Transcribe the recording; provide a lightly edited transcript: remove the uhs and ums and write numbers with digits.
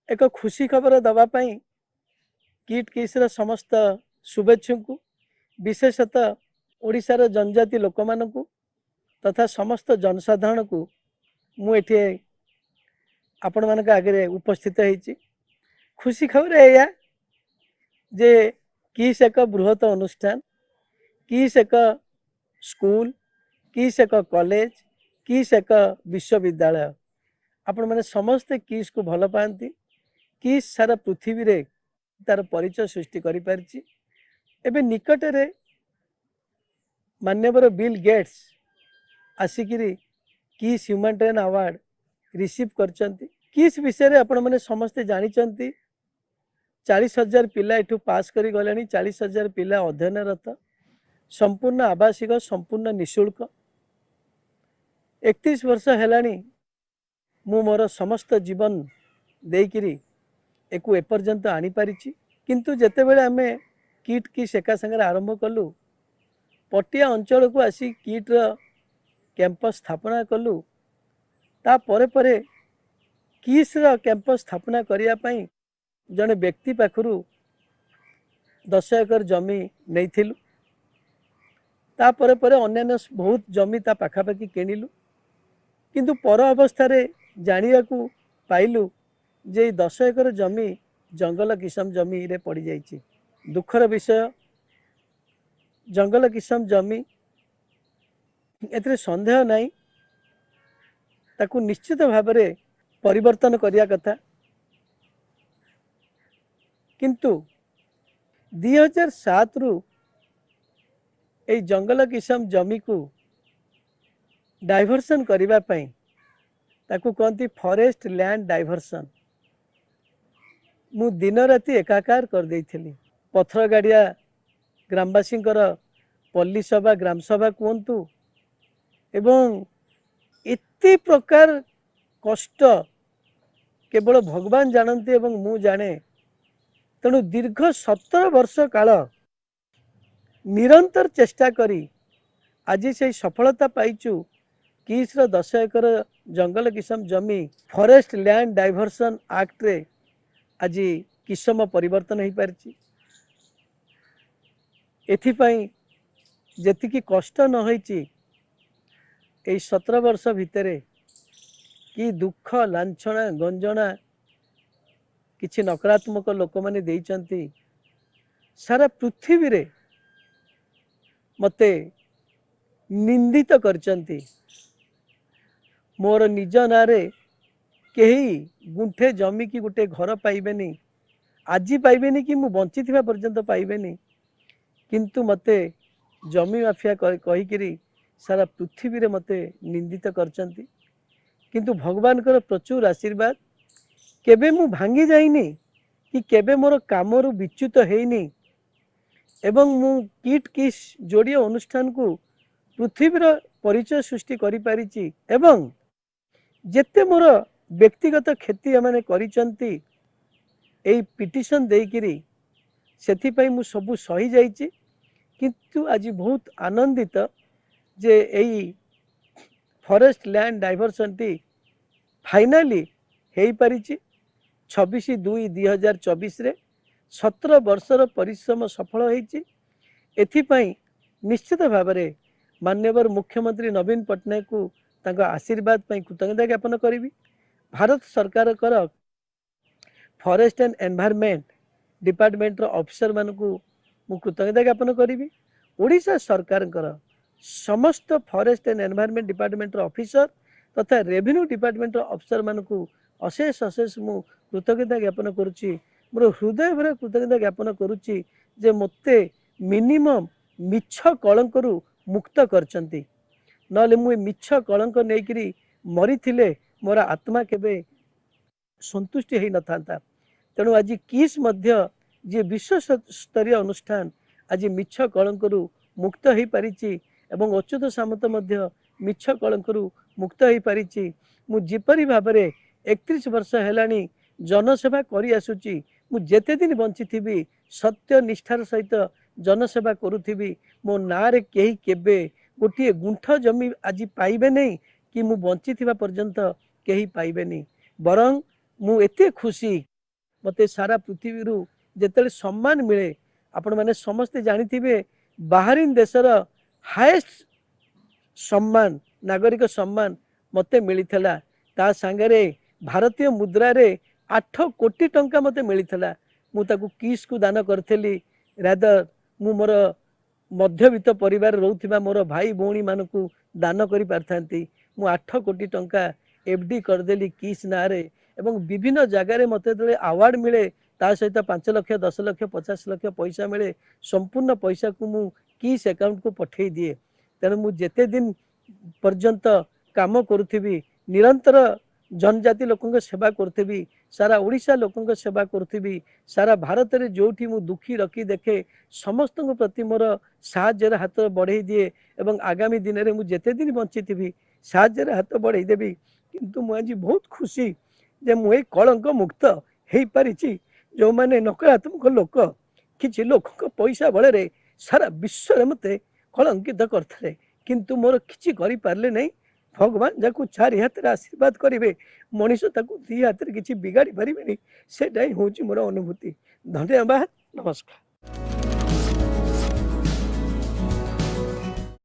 एक खुशी खबर दवापाई किट किस्र समस्त शुभेच्छु को विशेषतः ओडिशार जनजाति लोक मानू तथा समस्त जनसाधारण को मुझे आपण मान आगे उपस्थित होती खुशी खबर है जे किस एक बृहत अनुष्ठान किस एक स्कूल किस एक कॉलेज किस एक विश्वविद्यालय आपण मैंने समस्ते किस को भल पाती किस सारा पृथ्वी रे तार परिचय सृष्टि करि पारिछि। एबे निकट रे मान्यवर बिल गेट्स आसिकिरी किस ह्यूमैनिटेरियन अवार्ड रिसीव करचंती। किस विषय रे आपण माने समस्ते जानिचंती 40,000 पिला एठू पास करी गलेनी 40,000 पिला अध्ययनरत संपूर्ण आवासिक संपूर्ण निःशुल्क 31 वर्ष हेलानी मु मोर समस्त जीवन देकिरी एको एपर्यंत आनी पारिछि। किंतु जेते बेले आमे किट की सेका संगे आरंभ कलु पटिया अंचल को आसी किट र कैंपस स्थापना कलु ता परे परे किस र कैंपस स्थापना करिया पई जने व्यक्ति पाखरु 10 एकर जमी नैथिलु ता परे परे अन्य बहुत जमी ता पाखापाखि किनिलु किंतु पर अवस्था रे जानिया को पाइलु जे 10 एकर जमी जंगल किसम जमी रे पड़ जाइए। दुखर विषय जंगल किसम जमी एथरे संदेह नहीं ताकू निश्चित भाव में परिवर्तन करिया कथा किंतु 2007 रु ए जंगल किसम जमी को डाइवर्सन करिबा पई ताकू कहती फॉरेस्ट लैंड डाइवर्सन मु दिन राति एकाकार कर देइथिली। पथर गाड़िया ग्रामवासी पल्ली सभा ग्राम सभा कहतु एवं एते प्रकार कष्ट केवल भगवान जानती एवं मु जाने तेणु दीर्घ 17 वर्ष काल निरंतर चेष्टा करी आज से सफलता पाइचु। किसर 10 एकर जंगल किसम जमी फॉरेस्ट लैंड डाइवर्सन एक्ट रे आज किसम परिवर्तन हो पारछि। एथिपाई जेतिकी कष्ट न होइछि ए 17 वर्ष भितरे कि दुख लांछना गंजना किछि नकारात्मक लोक माने देइचंती सारा पृथ्वी रे मते निंदित करचंती। मोर निज नारे कहीं गुंठे जमी की गोटे घर पाइबेनी आज पाइबेनी कि मु बंची थिबा पर्यंत पाइबेनी किंतु मते जमी माफिया कहीकिरी सारा पृथ्वी रे मते निंदित करचंती। किंतु भगवान कर प्रचुर आशीर्वाद केबे मु भांगी जाइनी कि केबे मोर कामरु विच्युत हेइनी एवं मु किट किस जोड़िए अनुष्ठान को पृथ्वीर परिचय सृष्टि करि पारिछि एवं जेते मोर व्यक्तिगत क्षति एमाने करिचंती एई पिटिशन देइकिरी सेथिपाई मु सबु सही जाइछि। किंतु आज बहुत आनंदित जे एई फॉरेस्ट लैंड डाइवर्सन टी फाइनाली हेई पारिछि 26/2/2024 रे 17 वर्षर परिश्रम सफल होइछि। एथिपाई निश्चित भाव में माननीय मुख्यमंत्री नवीन पट्टनायक को तांका आशीर्वाद पाई कृतज्ञता ज्ञापन करी। भारत सरकार कर forest and environment department officer मान को मु कृतज्ञता ज्ञापन करी। ओडिशा सरकार कर समस्त forest and environment department officer तथा रेवेन्यू डिपार्टमेंट ऑफिसर मान को अशेष अशेष मु कृतज्ञता ज्ञापन करुच्ची। मोर हृदय भर कृतज्ञता ज्ञापन करुच्ची जे मते मिनिमम मिछ कलंकरू मुक्त करचंती नले मु मिछ कलंक नेकिरी मरी थिले मोर आत्मा केबे संतुष्टि हेई न थांता। तेणु आज किस मध्य जे विश्व स्तरीय अनुष्ठान आज मिछ कलंकरू मुक्त हेई पारिछि एवं अच्युत सामंत मध्य मिछ कलंकरू मुक्त हेई पारिछि। मु जिपरि भाबरे 31 वर्ष हेलानी जनसेवा करि आसुची मु जेते दिन बंची थिबी सत्य निष्ठार सहित जनसेवा करुथिबी। मो नारे केही केबे गोटे गुंठ जमी आज पाइबे नहीं कि मु बंची थिबा पर्यंत केही पाइबे नहीं। बरं मु एते खुशी मते सारा पृथ्वी रु जेतेले सम्मान मिले आपण माने समस्ते जानिथिबे बाहरीन देशर हाईएस्ट सम्मान नागरिक सम्मान मते मिलिथला ता सांगरे भारतीय मुद्रा रे 8 कोटी टंका मते मिलिथला मु ताकू किस को दान करथली रादर मु मोर मध्यवित्त परिवार रोथिबा मोर भाई भौणी मानकू दान करि पारथांती मु 8 कोटी टंका एफडी करदेली किस नारे एवं विभिन्न जगार मते दले अवार्ड मिले ता सहित 5 लाख 10 लाख 50 लाख पैसा मिले संपूर्ण पैसा को मु किस अकाउंट को पठे दिए तेणु मु जेते दिन पर्यंत काम करुथिबी निरंतर जनजाति लोकों सेवा करुथिबी सारा ओडिशा लोकों सेवा करुथिबी सारा भारत रे जोठी मु दुखी रखी देखे समस्त प्रति मोर साहाय्यर हाथ बढ़े दिए एवं आगामी दिन में मुझे दिन बंची थी साहाय्यर हाथ बढ़े देवी किंतु मु आज बहुत खुशी जे मुझे कलंक मुक्त हो पारी जो मैंने नकारात्मक लोक किसी लोक पैसा बल सारा विश्व मते कलंकित करते किंतु मोर किसी करें नहीं भगवान जहाँ चारि हाथ आशीर्वाद करेंगे मनीष ताकू दी हाथ किसी बिगाड़ी पारे से हूँ मोर अनुभूति धन्यवाद नमस्कार।